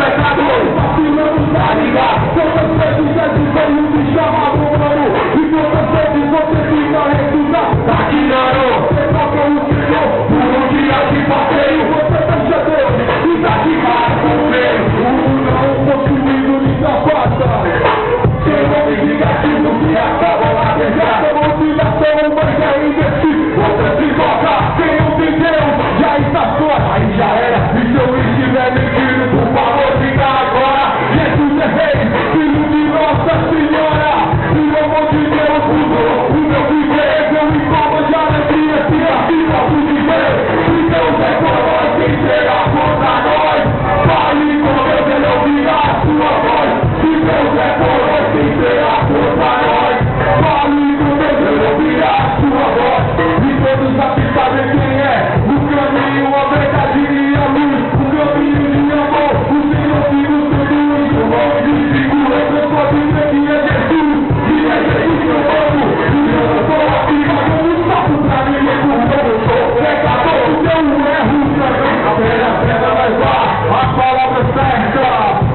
pecador, vacilando, tá ligado? Quantas vezes é que veio me chamar do mano? E quantas vezes você fica recusado? Tá tirando, você toca o senhor por um dia de passeio. Você deixa Deus e tá de cara com o meio. O não possuído de sapata. Seu nome negativo que acaba na desgraça. Motivação, mas é investir. Você se toca, quem não tem Deus já está fora. Aí já era, e se eu estiver mentindo, por favor, fica agora. Jesus é rei, filho de Nossa Senhora. E o amor de Deus mudou o meu viver. Eu me como de alegria, se a vida por viver. Se Deus é por nós, quem será contra nós? Fale com Deus, ele ouvirá a sua voz. Se Deus é por nós, quem será contra nós? Fale com Deus, ele ouvirá a sua voz. E todos aqui sabem quem é. O caminho, a verdade e a luz. O caminho de amor, o Senhor que nos conduz. O nome de segurança, sua Bíblia que é Jesus. E é Jesus que eu amo. E eu não sou aqui, mas eu não sapo pra ninguém. Eu sou pecador, o teu erro também. A pedra vai lá, a palavra certa.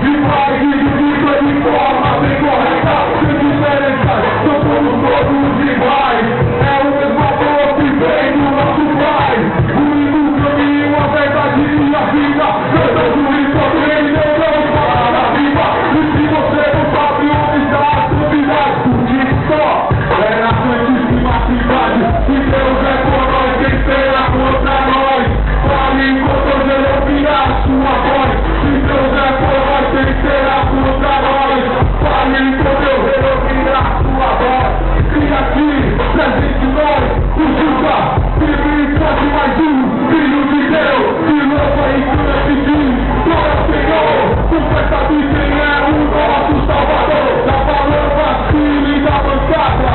E vai dividida de forma bem correta. Sem diferença, nós somos todos iguais. É o mesmo amor que vem do nosso Pai. O único caminho, a verdade e a vida. Cantando e sorrindo, Deus não para viva. E se você não sabe onde está a sua vida, escute só. É na santíssima cidade. Se Deus é por nós, quem será contra nós? Fale com Deus, ele ouvirá a sua voz. Se Deus é por nós, quem será contra nós? Fale com Deus, ele ouvirá a sua voz. E aqui, presente nós, o Juca, vive e pode mais filho de Deus, que louva e cura de ti. Glória ao Senhor, você sabe quem é o nosso Salvador. Da palavra, filho e da bancada.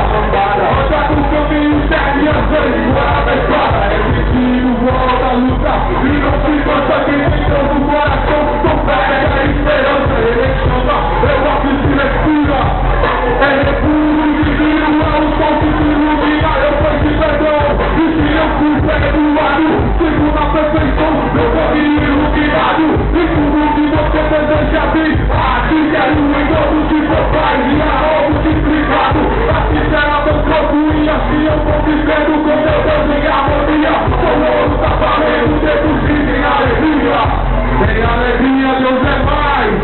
Anda no caminho, segue as leis, guarda a espada. É sentido, volta a luta. E não se cansa quem tem Deus no coração. Não perde a esperança, ele chama. Eu gosto de respira. Ele é puro e divino, é o sol que te ilumina. Eu peço perdão, e se eu fui perdoado, sigo na perfeição, meu caminho iluminado. E tudo que você deseja vir, aqui quero em todos de papai. E a novo multiplicado, assim será meu corpo. E assim eu vou vivendo com meu Deus em harmonia. O ouro tá valendo, Deus vive em alegria. Tem alegria, Deus é mais.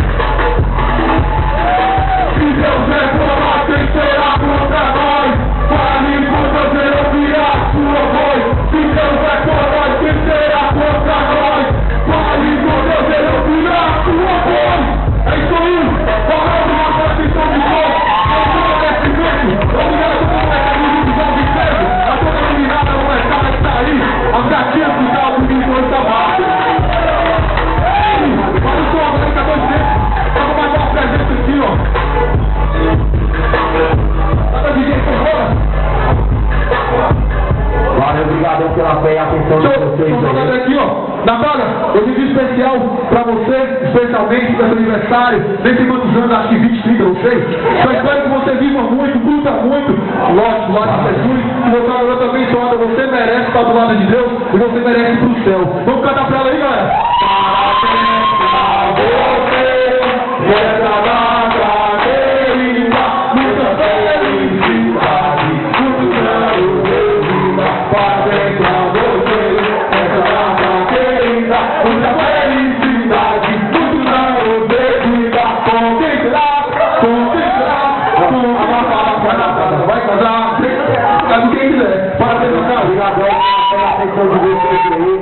Se Deus é por nós, quem será contra nós? Fale com Deus, ele ouvirá a sua voz. Se Deus é por nós, quem será contra nós? Fale com Deus, ele ouvirá a sua voz. É isso aí, falando uma transmissão de voz. É um agradecimento. Obrigado por essa divisão de peso. A toda a mirada no mercado que está aí. A gatinha que está comigo hoje está baixo. Olha só, a galera que acabou de ver. Vamos mais uma presença aqui, ó. Valeu, obrigado pela fé e atenção de vocês. Estou aqui, ó. Natália, eu pedi especial pra você, especialmente nesse aniversário, nem tem quantos anos, acho que 20, 30, não sei. Só espero que você viva muito, luta muito. Lógico, lá de Jesus. E eu também sou nada, você merece estar do lado de Deus e você merece ir pro céu. Vamos cantar pra ela aí, galera? Parabéns pra você, essa data querida, muita felicidade, muitos anos de vida. Parabéns pra você, essa data querida, muita felicidade, muitos anos de vida. Com quem será? Vai casar, caso quem quiser. Parabéns, Natália. Obrigado pela atenção de vocês aí.